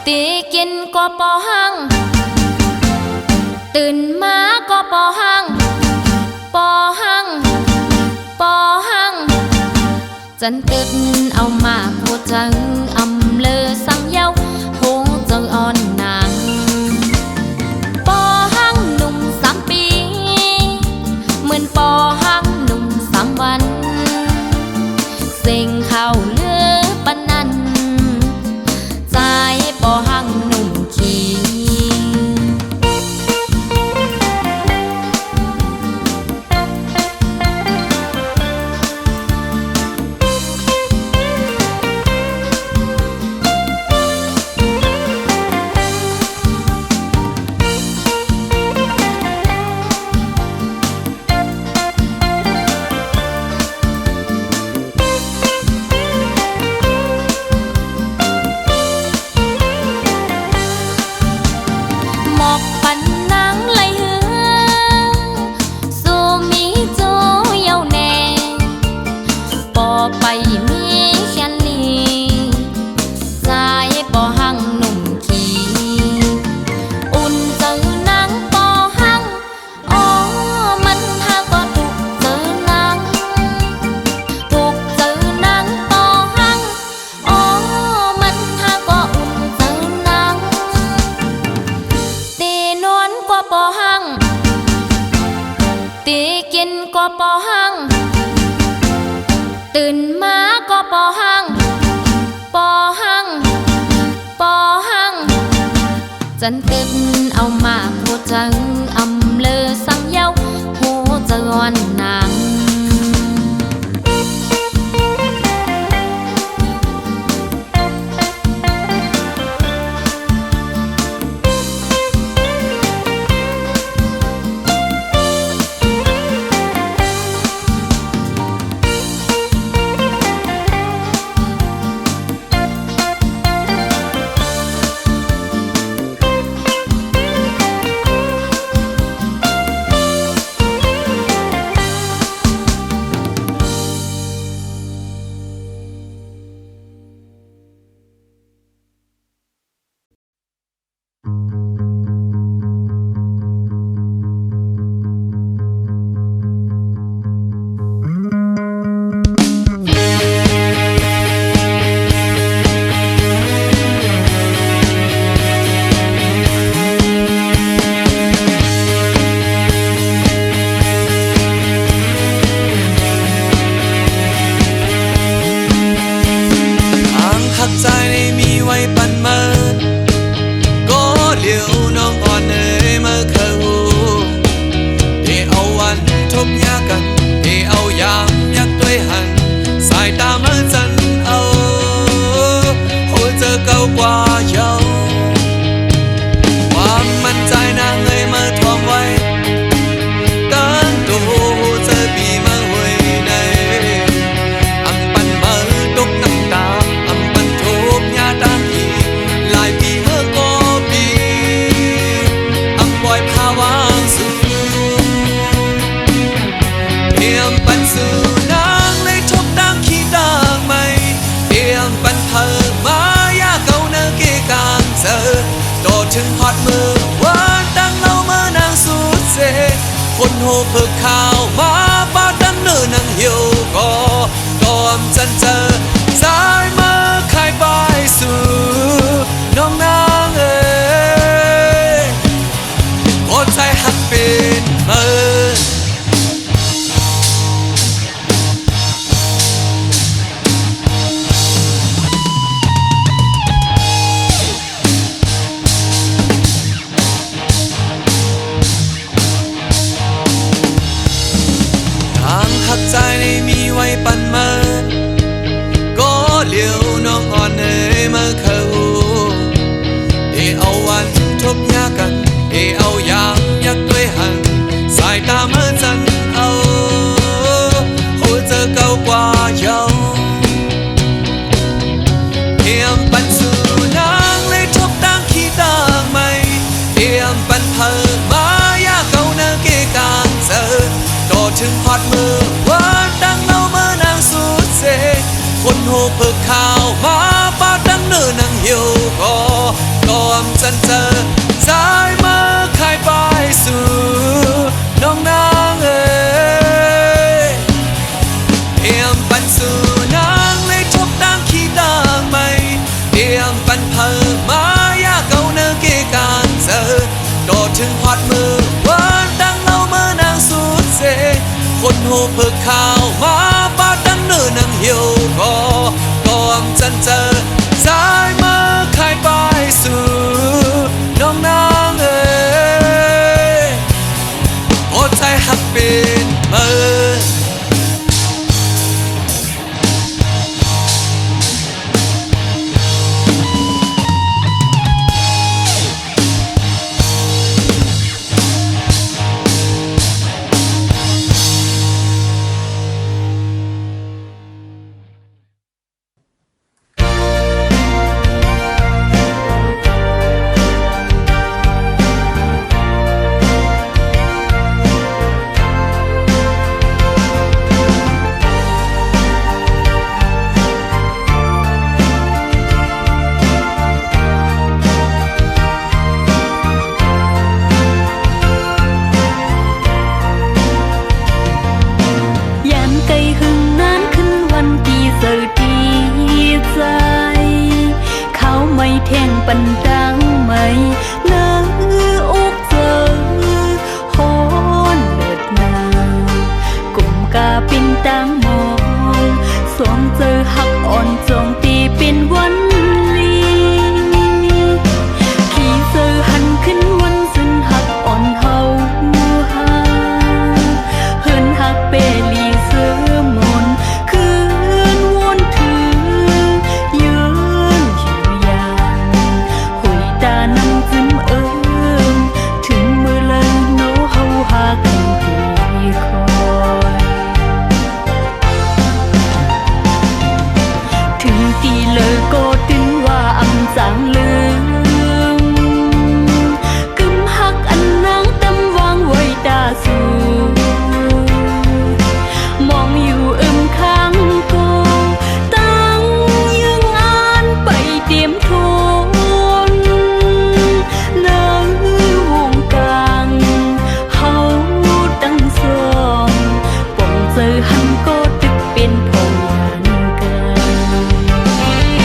ตีกินก็ปอหังตื่นมาก็ปอหังปอหังปอหังจันตึดเอามาพูดจังอำเลอสังเยาหงจังอ่อนนางปอหังหนุ่ม3 ปีเหมือนปอหังหนุ่ม3 วันเสียงข่าวเลือปนนั้นใจปอหังหนุ่มขี้ไปมีแค่นี้ใจปอหังหนุ่มขี้อุ่นเจอนังปอหังอ๋อมันหาก็ถูกเจอนังถูกเจอนังปอหังอ๋อมันหาก็อุ่นเจอนังตีนวลกว่าปอหังตีกินกว่าปอหังตื่นมาก็ปอหังปอหังปอหังจันตึดเอามาพูดจังอำเลอสังเยาหูจะอ่อนนางใจในมีไว้ปันเมินก็เหลียวน้องอ่อนเอ๋ยเมื่อเคยหูเดี๋ยวเอาวันทบยากันเดี๋ยวเอายามยักด้วยหันสายตาเมื่อจันเอาโหเจอเก่ากว่าเยาความมั่นใจนางเอ๋ยเมื่อทวงไว้ตั้งดูเจอปีเมื่อหวยในอังปันเมื่อตกน้ำตาถึงฮอดมือวันดังเล่าเมื่อนางสุดเสคนโหเพิกข่าวมาป้าดังเนื้อนางเหี่ยวก็ตอมจันเจอสายมือคายไปสู่น้องนางเอ๋ยโอใจหักเป็นเมินใจในมีไว้ปันเมินก็เหลียวน้องอ่อนเอ๋ยเมื่อเคยหูเดี๋ยวเอาวันทบยากันเดี๋ยวเอายามยักด้วยหันสายตาเมื่อจันเอาหัวเจอเก่ากว่าเยาเพียงปันสู่นางเลยทบดังขี้ต่างไม่เพียงปันเพิ่มมายาเก่าเนื้อเกกางเจอต่อถึงฮอดมือวันดังเล่าเมื่อนางสุดเสคนโหเพิกข่าวมาป้าดังเนื้อนางเหี่ยวก็ ก่อนจันเจอสายมาขายไปสู่น้องนางเอ๋ยเอียมปันสู่นางเลยทบดังขี้ดังไม่เอียมปันเพอมายาเก่าเนื้อเกการเจอก็ถึงฮอดมือวันดังเล่าเมื่อนางสุดเสคนหูเพิกข่าวมาปาดังเนื้อนางเหี่ยวก็ก่อนจันเจอสายมาขายไปสู่น้องนางเอ๋ยโอ้ใจหักเป็นเมื่อปันดังไม่เนื้ออุกเจอโหนเลิดนากลุ่มกาปินตังมองสวมเจอหักอ่อนจงตีเป็นวันลีขี่เจอหันขึ้นวันซึ่งหักอ่อนเฮาหาเฮินหักเปลีเสือมนคืนวนถือยืนอยู่ยาตานำจิ้มถึงมือเลยโน้เฮาหากันพี่คอยถึงตีเลยก็ตึงว่าอำจางลืมกึมหักอันนางตำวางไว้ตาสูมองอยู่ข้างก็ตั้งยังอ่านไปเตรียมโทหันก็ตึกเป็นพงานกัน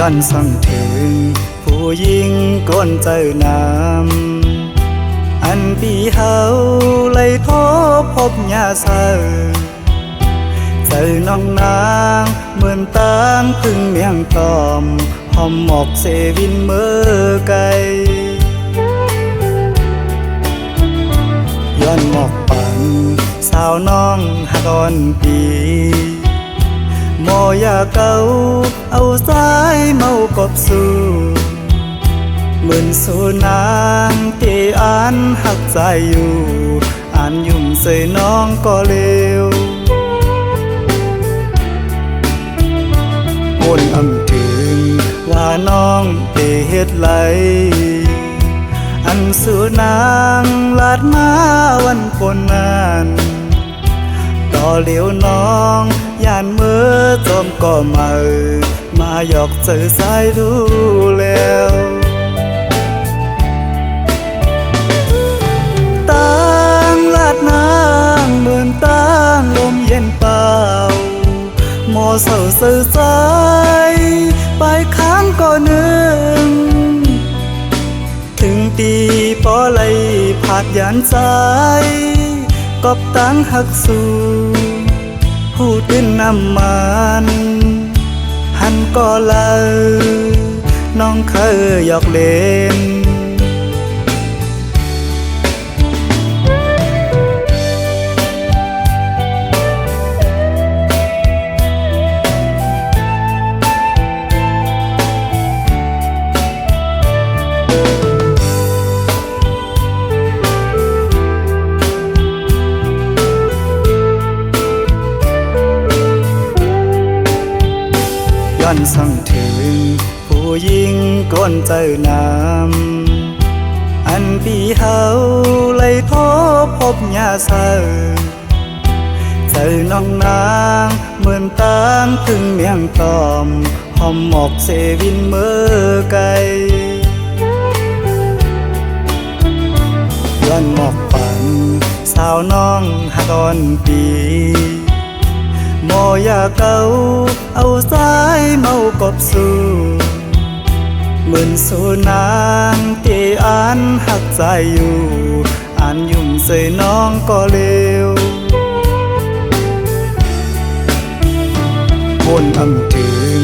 ย้อนส่องถึงผู้หญิงก้นเจอน้ำอันปีเฮาเลยโทบพบยาเสอเจอน้องนางเหมือนตางพึ่งเมียงตอมหอมหมอกเซวินเมื่อไกลย้อนหมอกปังสาวน้องหากอ่อนปีโมยาเก่าเอาสายเมากบสู่เหมือนสู่นางที่อ่านหักใจอยู่อ่านยุ่มใส่น้องก็เลววนอำถึงว่าน้องเตเฮ็ดไหลอันสู่นางลาดมาวันคนนั้นต่อเหลียวน้องย่านมือจมก็มาหยอกเจอสายรู้แล้วตั้งลาดนางเหมือนตั้งลมเย็นเปล่าหมอเศร้าเสื่อใจไปค้างก็นึงถึงตีปอไหลผาดยานใจกอบตั้งหักสู่หูดิ้นน้ำมันหันก็เลาน้องเคยหยอกเล่นย้อนส่องถึงผู้หญิงก้นเจอน้ำอันปีเฮาเลยโทบพบยาเสอเจอน้องนางเหมือนตางพึ่งเมียงตอมหอมหมอกเซวินเมื่อไกลย้อนหมอกปังสาวน้องหากอ่อนปีโมยาเก่าเอาสายเมากบสู่เหมือนสู่นางที่อ่านหักใจอยู่อ่านยุ่มใส่น้องก็เลววนอำถึง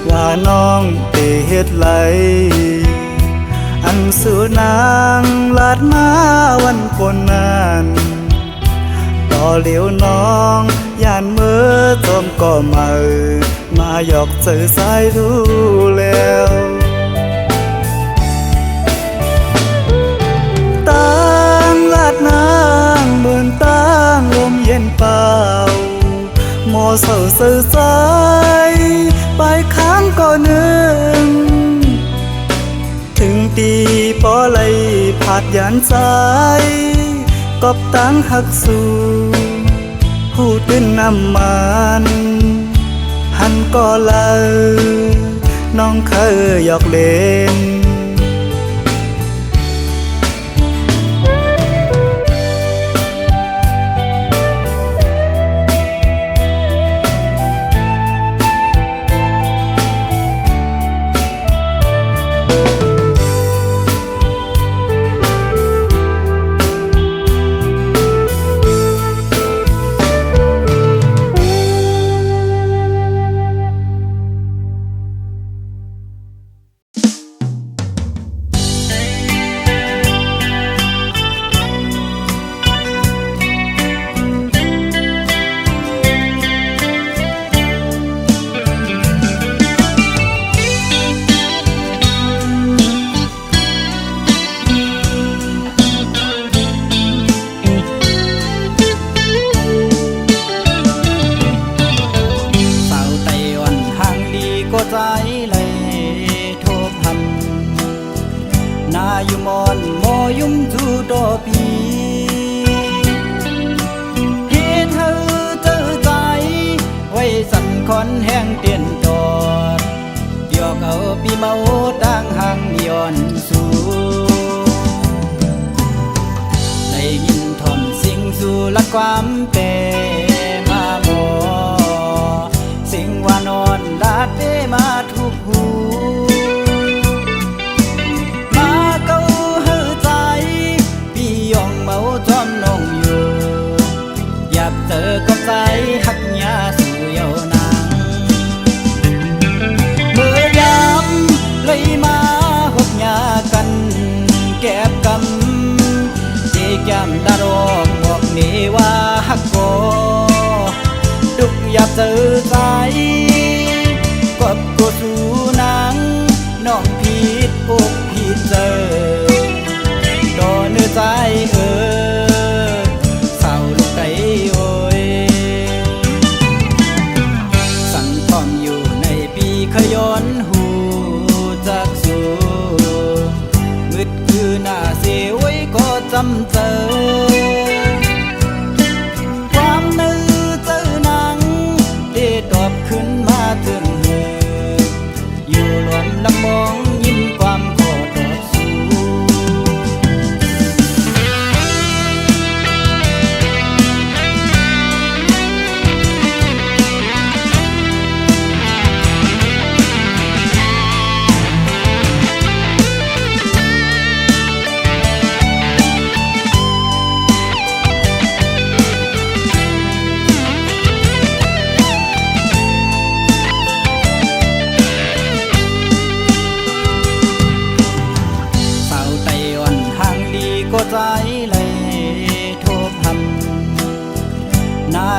ว่าน้องเตเฮ็ดไหลอันสู่นางลาดมาวันคนนั้นต่อเหลียวน้องย่านมือจมก็มาหยอกเจอสายรู้แล้วตั้งลาดนางเหมือนตั้งลมเย็นเปล่าหมอเศร้าเสื่อใจไปค้างก็นึงถึงตีปอไหลผาดยานใจกอบตั้งหักสู่หูดิ้นน้ำมันหันก็เลาน้องเคยหยอกเล่น คนแห้งเตียนจอดเกี่ยวเอาปีเมาตั้งห่างย้อนสู่ได้ยินทอนสิ่งสู่ลักความเป็นมาหมอสิ่งว่านอนลาดเดมาทุกหู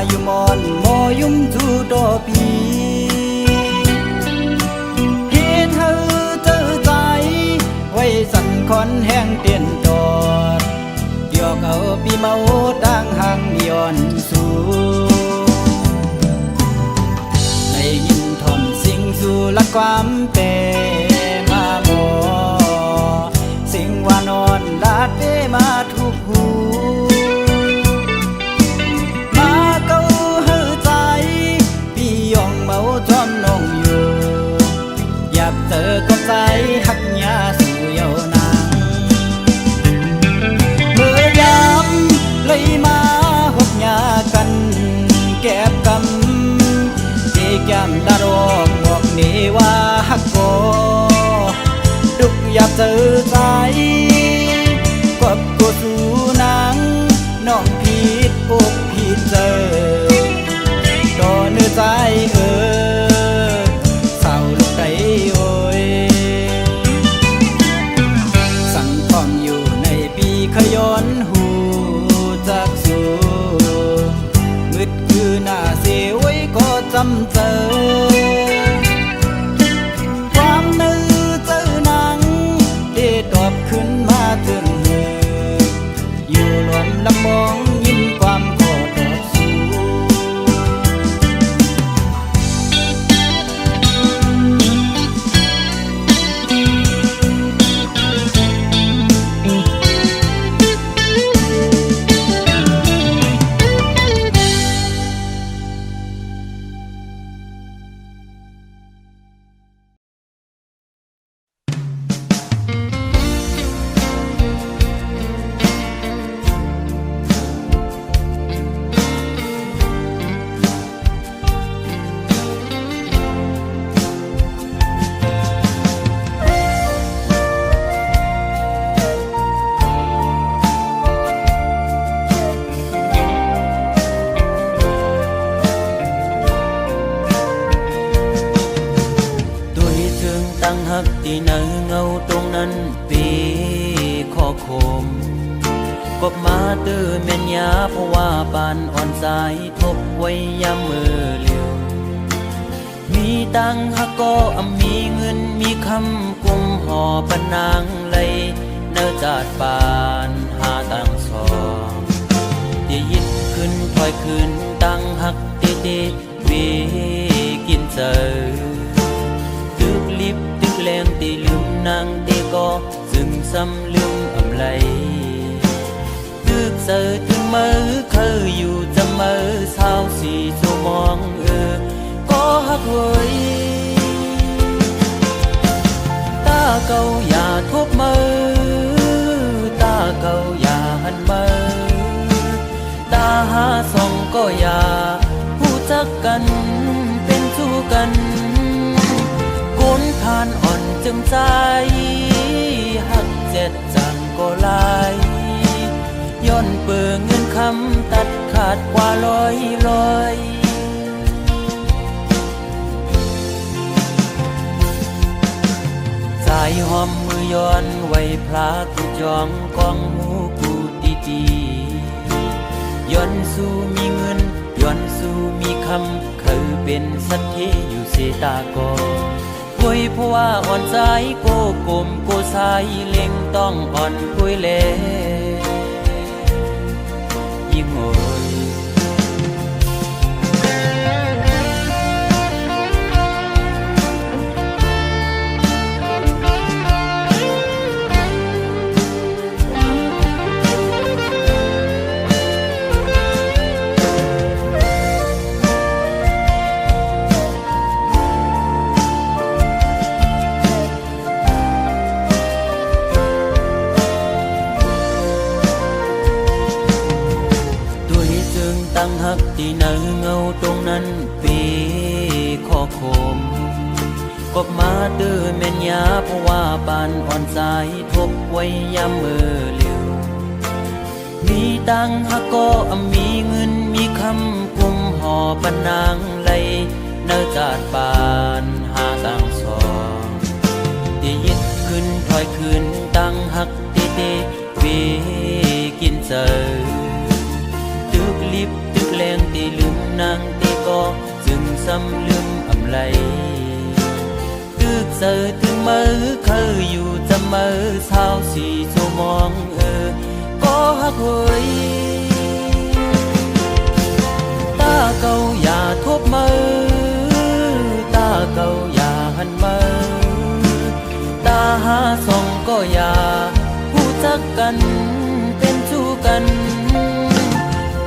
อยู่มอนโมยุ่มจูโดปีเฮ็ดเธอเจอใจไว้สั่นคอนแห้งเตียนจอดเดียวเอาปีเมาดังห่างย้อนสู่ได้ยินทอมสิ่งสู่ละความเป็นมาหมอสิ่งว่านอนลาดเปมาทุกหูมาเก้าเฮือใจพี่ยองเมาจอมน้องอยู่อยากเจอกับใจหักยาสู่เยาวนางเมื่อยามเลยมาหกยากันแก็บกำที่แก้มดารองบอกนี่ว่าหักโกดุกอยากเจอใจกับกูสู่นางน้องผิดอกผิดเจอดอเนื้อใจเศร้าลูกไก่โอยสั่งทอมอยู่ในปีขย้อนหูจากสู่มืดคือหน้าเสียไว้ก็จำเจอความนึกเจอหนังที่ตอบขึ้นมาถึงมืออยู่รวมลำมองยินความขอตอบสู่ตั้งหักที่เนื้อเงาตรงนั้นปีข้อคมกบมาตื้อแม่นยาเพราะว่าปานอ่อนสายทบไว้ยามมือเลียวมีตังหักก็มีเงินมีคำกุมห่อปนนางเลยเนื้อจาดปานหาตังสองเดี๋ยวยิดขึ้นถอยขึ้นตั้งหักเตเตวีกินเจอตึกลิบตึกแรงตีลืมนางตีก็ซึมซ้ำลืมอำไลตึกเสือตึกมือเคยอยู่จะมือสาวสีสูมองก็หักเว้ยตาเก่าอย่าทบมือตาเก่าอย่าหันมือตาหาส่องก็อย่าผู้จักกันเป็นสู้กันคนทานอ่อนจึงใจหักเจ็ดจังก็ลายย้อนเปื่อเงินคำตัดขาดกว่าลอยสายหอมมือย้อนไว้พลากูจองกองหมูกูดีย้อนสู้มีเงินย้อนสู้มีคำเคยเป็นสัตย์ที่อยู่เสตากอคุยเพราะว่าอ่อนใจโกกลมโกสายเล็งต้องอ่อนคุยเล่ยิ่งโอยตั้งหักที่เนื้อเงาตรงนั้นปีข้อคมกบมาตื้อแม่นยาเพราะว่าปานอ่อนสายทบไว้ยามมือเลียวมีตังหักก็มีเงินมีคำกุมห่อปนนางไหลเนื้อจาดปานหาตังสองที่ยิดขึ้นถอยขึ้นตั้งหักเตเตวีกินเจอตึกลิบตึกแรงตี ลืมนางตีก็จึงซ้ำลืมอำไลตึกเจอถึงมือเคยอยู่จำมือเช้าสี่ชั่วโมงก็ฮักเฮยตาเก่าอย่าทบมือตาเก่าอย่าหันมือตาหาส่องก็อย่าผู้จักกันเป็นชู้กัน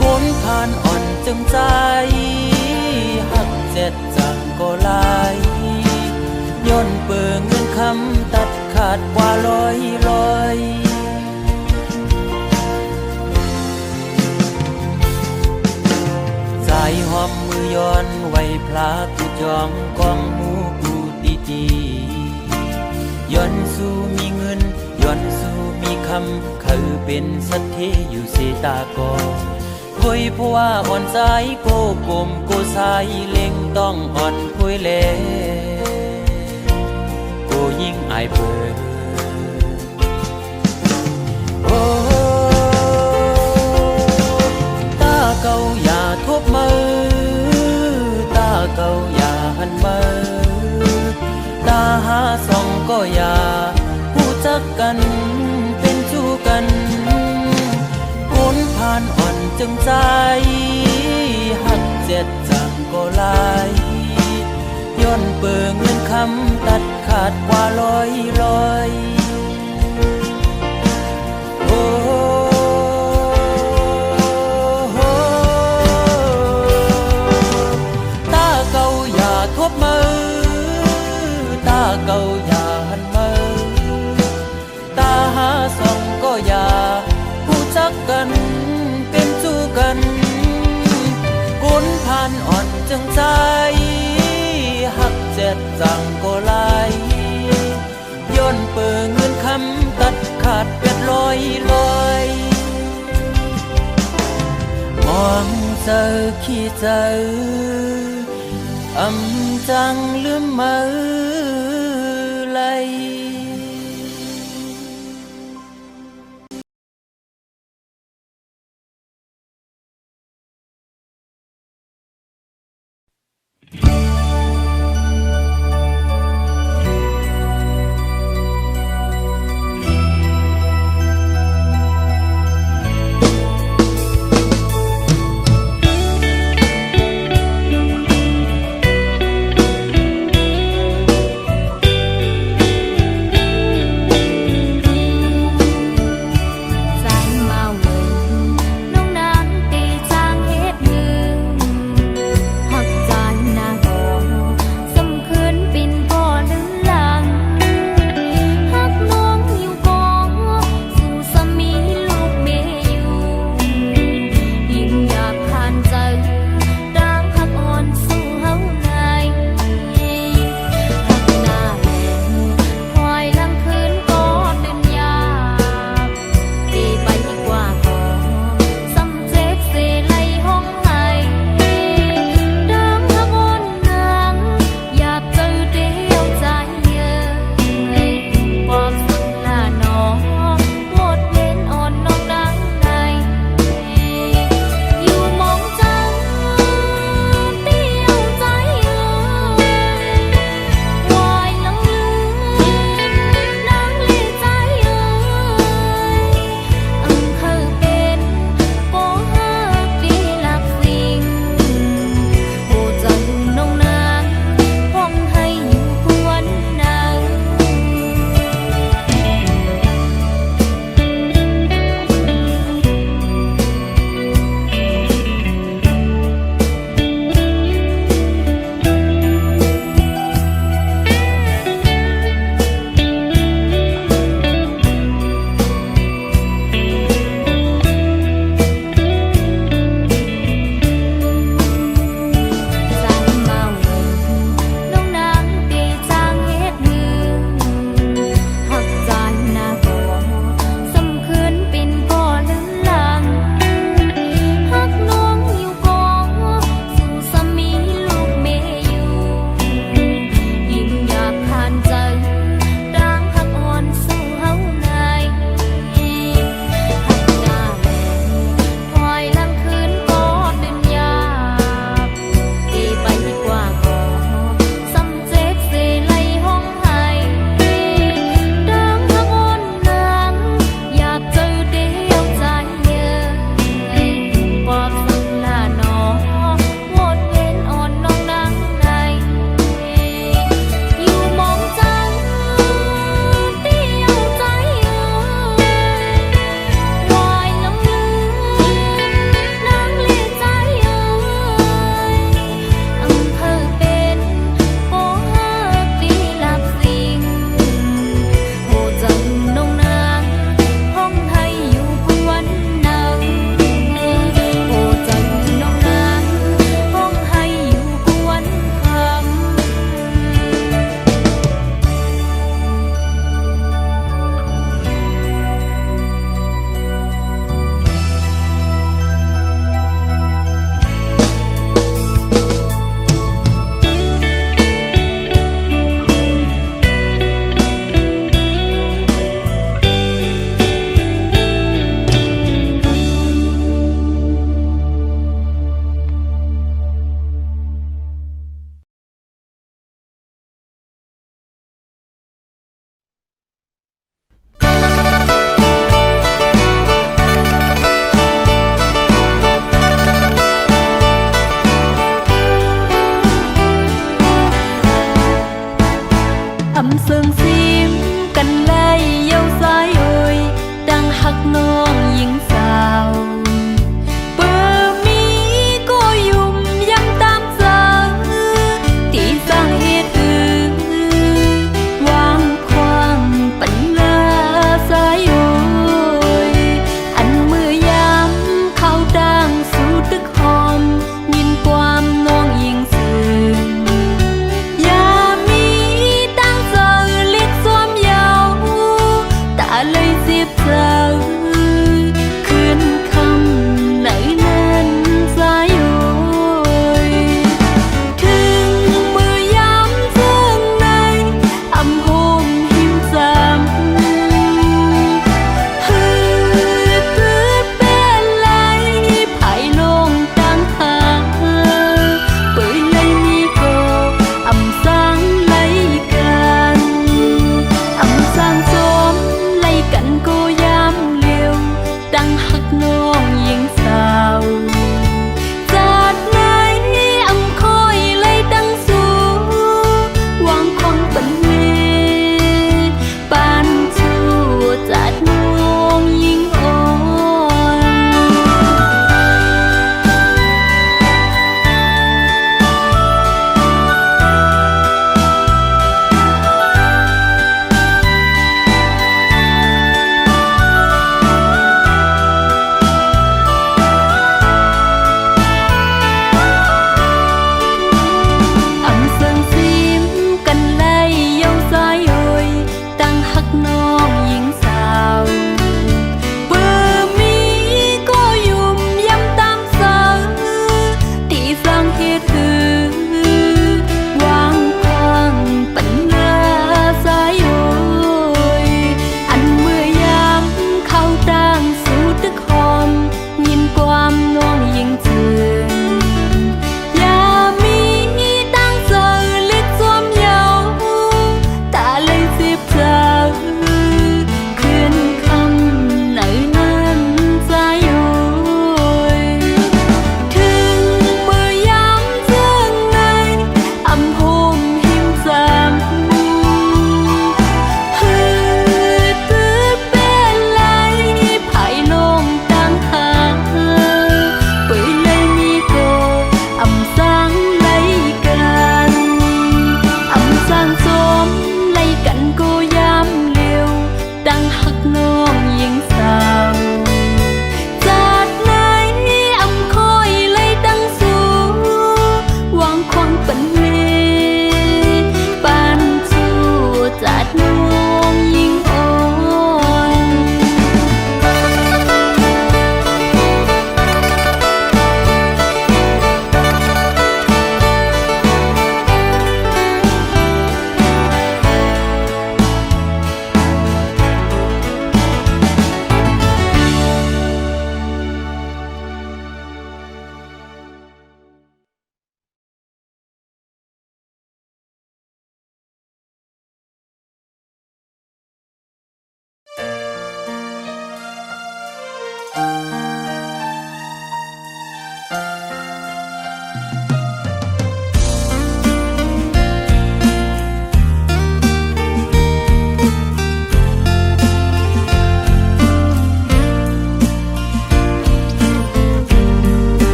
คนผ่านอ่อนจงใจหักเจ็ดจังก็ลายย้อนเปิงเงินคำตัดขาดกว่าร้อยสายหอมมือย้อนไว้พลากูจองกองหมูกูตีย้อนสู้มีเงินย้อนสู้มีคำเขาเป็นสัตย์ที่อยู่เสตากอคุยเพราะว่าอ่อนใจโกกลมโกสายเล็งต้องอ่อนคุยเล่โกยิ่งอายเปิดโอ้ตาเก่าอย่าทบมือตาเก่าอย่าหันมือตาหาส่องก็อย่าผู้จักกันเป็นชู้กันคนผ่านอ่อนจึงใจหักเจ็ดจังก็ลายย้อนเปิงเงินคำตัดขาดกว่าร้อยโอ้ตาเก่าอย่าทบมือตาเก่าอย่าหันมือตาหาส่องก็อย่าผู้จักกันเป็นชู้กันคนผ่านอ่อนจึงใจหักเจ็ดจังก็ลายย้อนเปิงเงินคำตัดขาดเป็ดลอยมองเจอขี้เจอจังลืมมือไหล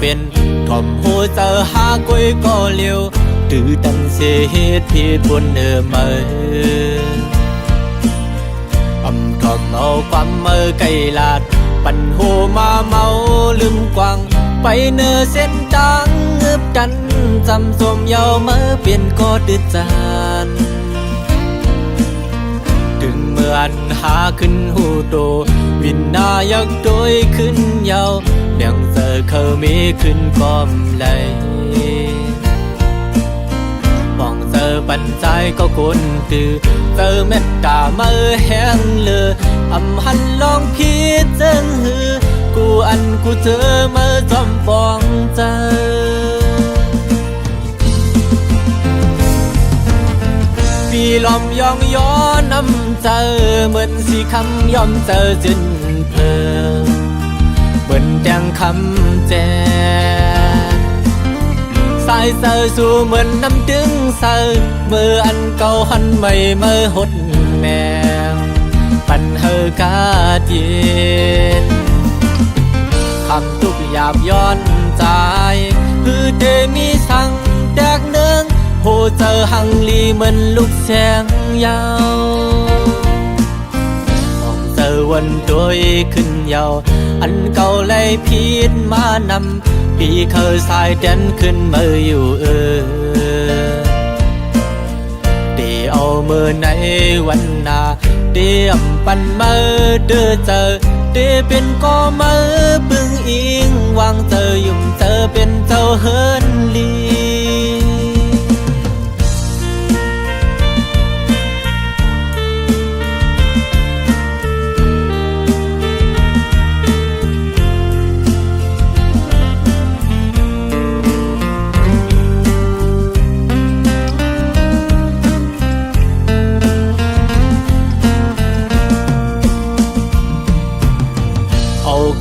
เป็นทอมโหเจอหากุยก็เลียวตือดันเสียเหตุผิดบนมาทอมเอาความไกลลาดปันโหมาเมาลืมกวางไปเส้นทางเงือบดันจำสมเยาเปลี่ยนก็ดื้อจานถึงเมื่อนหาขึ้นหูโตวินนายักโดยขึ้นเยาเบี่ยงเจอเขามีขึ้นก้อมไหลมองเจอปันใจก็คนตือเจอเม็ดตาแห้งเลยหันลองพิจารณากูกูเจอจอมปองเจอปีลอมยองย้อนน้ำเจอเหมือนสีคำยอมเจอจนเพลิงเหมือนแดงคำแจสายเซอสู่เหมือนน้ำดึงเซอเมื่อเก่าหันไม่หดแมงปันกาเย็นคำทุกหยาบย้อนใจคือเดมีสั่งแดกเนืองโหเจอหังลีเหมือนลูกแสงยาวมองเจอวันโดยขึ้นยาวเก่าเลยพิษมานำปีเคยสายแดนขึ้นมาอยู่เดี๋ยวเอามือในวันนาเดี๋ยวปันเดือเจอเดี๋ยวเป็นก็ปึงอิงวางเจอยุ่มเจอเป็นเจ้าเฮินลี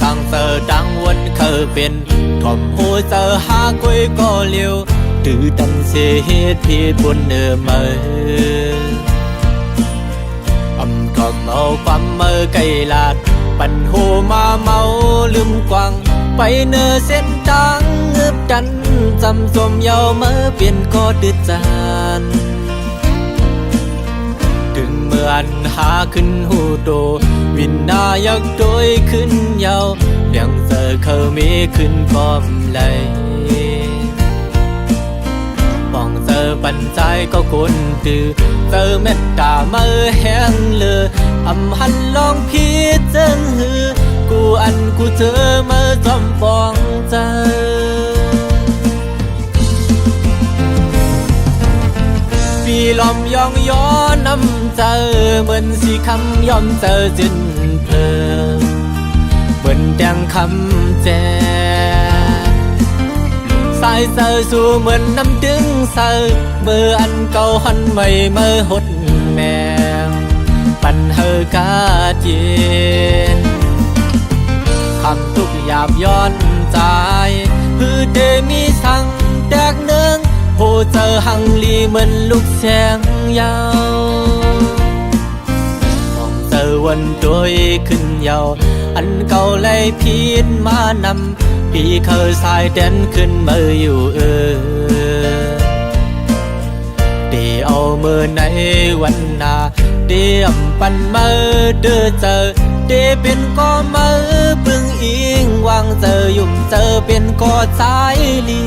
กังเจอดังวนเคยเป็นทอมโหเจอหากุยก็เลียวตือดันเสียเหตุผิดบนมาทอมเอาความไกลลาดปันโหมาเมาลืมกวางไปเส้นทางเงือบดันจำสมเยาเปลี่ยนก็ดื้อจานถึงเมื่อนหาขึ้นหูโตวินนายักโดยขึ้นเยาเบี่ยงเจอเขามีขึ้นก้อมไหลมองเจอปันใจก็คนตือเจอเม็ดตาแห้งเลยหันลองพิจารณากูเจอจอมปองเจอปีลอมยองย้อนน้ำเจอเหมือนสีคำยอมเจอจนเพลิงเหมือนแดงคำแจสายเซอสู่เหมือนน้ำดึงเซอเมื่อเก่าหันไม่หดแมงปันกาเย็นคำทุกหยาบย้อนใจคือเดมีสั่งแดกเนืองโหเจอหังลีเหมือนลูกแสงยาวมองเจอวันโดยขึ้นยาวเก่าเลยพิษมานำปีเคยสายแดนขึ้นมาอยู่เดี๋ยวเอามือในวันนาเดี๋ยวปันเดือเจอเดี๋ยวเป็นก็ปึงอิงวางเจอยุ่มเจอเป็นก็สายลี